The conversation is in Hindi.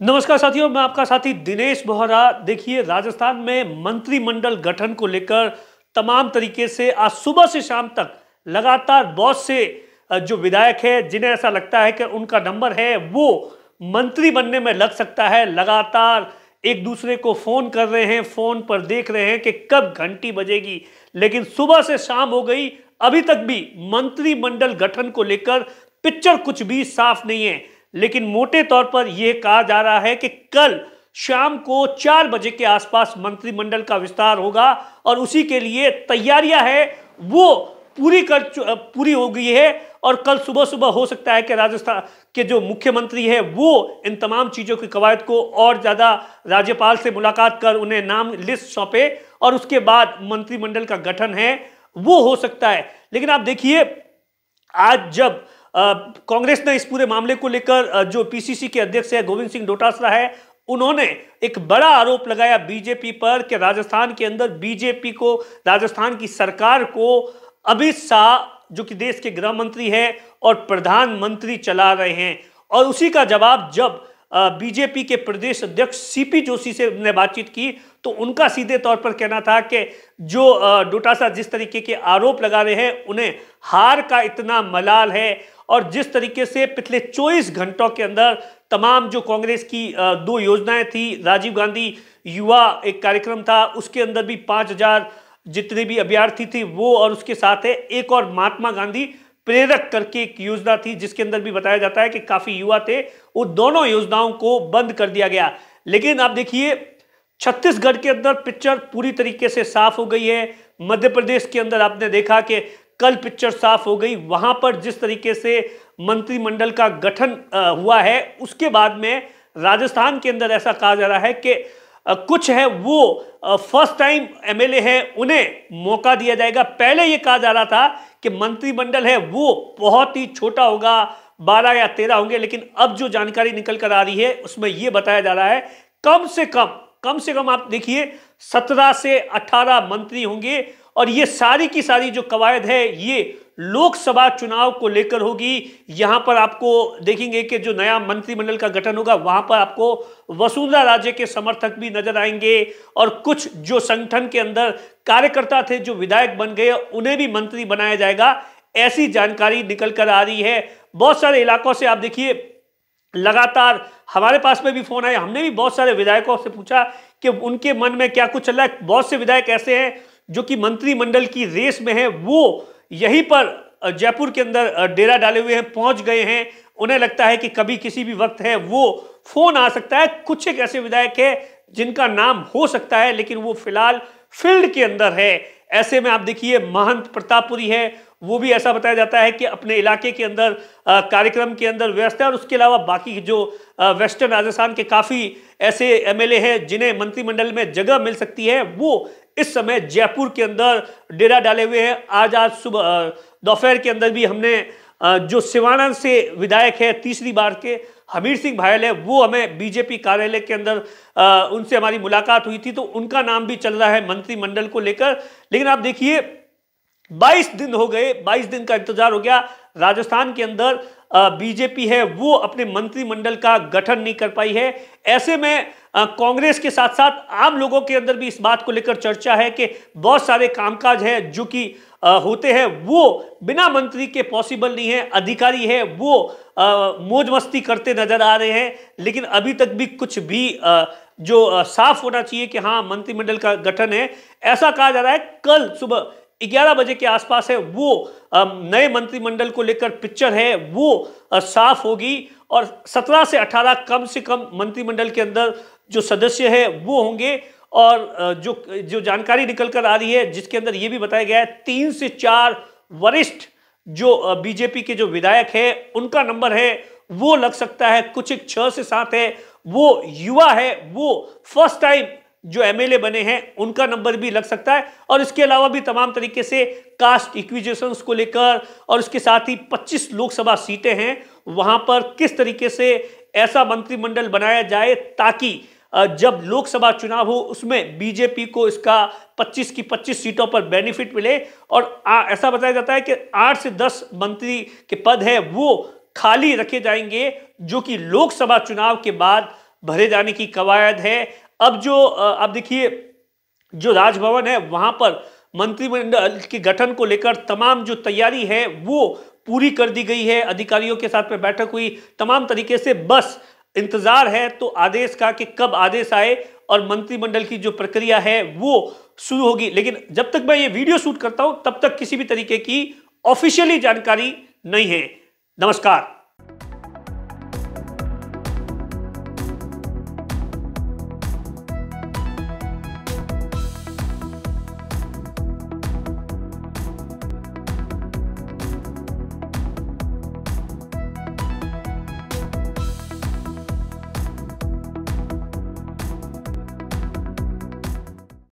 नमस्कार साथियों, मैं आपका साथी दिनेश बोहरा। देखिए, राजस्थान में मंत्रिमंडल गठन को लेकर तमाम तरीके से आज सुबह से शाम तक लगातार बहुत से जो विधायक है जिन्हें ऐसा लगता है कि उनका नंबर है, वो मंत्री बनने में लग सकता है। लगातार एक दूसरे को फोन कर रहे हैं, फोन पर देख रहे हैं कि कब घंटी बजेगी। लेकिन सुबह से शाम हो गई, अभी तक भी मंत्रिमंडल गठन को लेकर पिक्चर कुछ भी साफ नहीं है। लेकिन मोटे तौर पर यह कहा जा रहा है कि कल शाम को 4 बजे के आसपास मंत्रिमंडल का विस्तार होगा और उसी के लिए तैयारियां है वो पूरी हो गई है। और कल सुबह सुबह हो सकता है कि राजस्थान के जो मुख्यमंत्री है वो इन तमाम चीजों की कवायद को और ज्यादा राज्यपाल से मुलाकात कर उन्हें नाम लिस्ट सौंपे और उसके बाद मंत्रिमंडल का गठन है वो हो सकता है। लेकिन आप देखिए, आज जब कांग्रेस ने इस पूरे मामले को लेकर जो पीसीसी के अध्यक्ष है गोविंद सिंह डोटासरा है, उन्होंने एक बड़ा आरोप लगाया बीजेपी पर कि राजस्थान के अंदर बीजेपी को, राजस्थान की सरकार को अमित शाह जो कि देश के गृह मंत्री है और प्रधानमंत्री चला रहे हैं। और उसी का जवाब जब बीजेपी के प्रदेश अध्यक्ष सीपी जोशी से ने बातचीत की तो उनका सीधे तौर पर कहना था कि जो डोटासरा जिस तरीके के आरोप लगा रहे हैं उन्हें हार का इतना मलाल है। और जिस तरीके से पिछले 24 घंटों के अंदर तमाम जो कांग्रेस की 2 योजनाएं थी, राजीव गांधी युवा एक कार्यक्रम था, उसके अंदर भी 5000 जितने भी अभ्यर्थी थे वो, और उसके साथ है एक और महात्मा गांधी प्रेरक करके एक योजना थी जिसके अंदर भी बताया जाता है कि काफी युवा थे। वो दोनों योजनाओं को बंद कर दिया गया। लेकिन आप देखिए, छत्तीसगढ़ के अंदर पिक्चर पूरी तरीके से साफ हो गई है। मध्य प्रदेश के अंदर आपने देखा कि कल पिक्चर साफ हो गई। वहां पर जिस तरीके से मंत्रिमंडल का गठन हुआ है, उसके बाद में राजस्थान के अंदर ऐसा कहा जा रहा है कि कुछ है वो फर्स्ट टाइम एमएलए है उन्हें मौका दिया जाएगा। पहले ये कहा जा रहा था कि मंत्रिमंडल है वो बहुत ही छोटा होगा, 12 या 13 होंगे। लेकिन अब जो जानकारी निकल कर आ रही है उसमें यह बताया जा रहा है कम से कम आप देखिए 17 से 18 मंत्री होंगे। और ये सारी की सारी जो कवायद है ये लोकसभा चुनाव को लेकर होगी। यहां पर आपको देखेंगे कि जो नया मंत्रिमंडल का गठन होगा वहां पर आपको वसुंधरा राजे के समर्थक भी नजर आएंगे और कुछ जो संगठन के अंदर कार्यकर्ता थे जो विधायक बन गए उन्हें भी मंत्री बनाया जाएगा, ऐसी जानकारी निकल कर आ रही है। बहुत सारे इलाकों से आप देखिए लगातार हमारे पास में भी फोन आए, हमने भी बहुत सारे विधायकों से पूछा कि उनके मन में क्या कुछ चल रहा है। बहुत से विधायक ऐसे हैं जो कि मंत्रिमंडल की रेस में है, वो यहीं पर जयपुर के अंदर डेरा डाले हुए हैं, पहुंच गए हैं। उन्हें लगता है कि कभी किसी भी वक्त है वो फोन आ सकता है। कुछ एक ऐसे विधायक है जिनका नाम हो सकता है लेकिन वो फिलहाल फील्ड के अंदर है। ऐसे में आप देखिए महंत प्रतापपुरी है, वो भी ऐसा बताया जाता है कि अपने इलाके के अंदर कार्यक्रम के अंदर व्यस्त है। और उसके अलावा बाकी जो वेस्टर्न राजस्थान के काफी ऐसे एमएलए हैं जिन्हें मंत्रिमंडल में जगह मिल सकती है, वो इस समय जयपुर के अंदर डेरा डाले हुए हैं। आज सुबह दोपहर के अंदर भी हमने जो सिवाना से विधायक है तीसरी बार के हमीर सिंह भायल है, वो हमें बीजेपी कार्यालय के अंदर उनसे हमारी मुलाकात हुई थी तो उनका नाम भी चल रहा है मंत्रिमंडल को लेकर। लेकिन आप देखिए 22 दिन हो गए, 22 दिन का इंतजार हो गया। राजस्थान के अंदर बीजेपी है वो अपने मंत्रिमंडल का गठन नहीं कर पाई है। ऐसे में कांग्रेस के साथ साथ आम लोगों के अंदर भी इस बात को लेकर चर्चा है कि बहुत सारे कामकाज है जो कि होते हैं वो बिना मंत्री के पॉसिबल नहीं है। अधिकारी है वो मौज मस्ती करते नजर आ रहे हैं। लेकिन अभी तक भी कुछ भी जो साफ होना चाहिए कि हाँ मंत्रिमंडल का गठन है, ऐसा कहा जा रहा है कल सुबह 11 बजे के आसपास है वो नए मंत्रिमंडल को लेकर पिक्चर है वो साफ होगी। और 17 से 18 कम से कम मंत्रिमंडल के अंदर जो सदस्य है वो होंगे। और जो जानकारी निकल कर आ रही है जिसके अंदर ये भी बताया गया है 3 से 4 वरिष्ठ जो बीजेपी के जो विधायक है उनका नंबर है वो लग सकता है। कुछ एक 6 से 7 है वो युवा है, वो फर्स्ट टाइम जो एमएलए बने हैं उनका नंबर भी लग सकता है। और इसके अलावा भी तमाम तरीके से कास्ट इक्विजिशंस को लेकर और उसके साथ ही 25 लोकसभा सीटें हैं, वहां पर किस तरीके से ऐसा मंत्रिमंडल बनाया जाए ताकि जब लोकसभा चुनाव हो उसमें बीजेपी को इसका 25 की 25 सीटों पर बेनिफिट मिले। और ऐसा बताया जाता है कि 8 से 10 मंत्री के पद है वो खाली रखे जाएंगे जो कि लोकसभा चुनाव के बाद भरे जाने की कवायद है। अब देखिए जो राजभवन है वहां पर मंत्रिमंडल के गठन को लेकर तमाम जो तैयारी है वो पूरी कर दी गई है। अधिकारियों के साथ में बैठक हुई, तमाम तरीके से बस इंतजार है तो आदेश का कि कब आदेश आए और मंत्रिमंडल की जो प्रक्रिया है वो शुरू होगी। लेकिन जब तक मैं ये वीडियो शूट करता हूं तब तक किसी भी तरीके की ऑफिशियली जानकारी नहीं है। नमस्कार।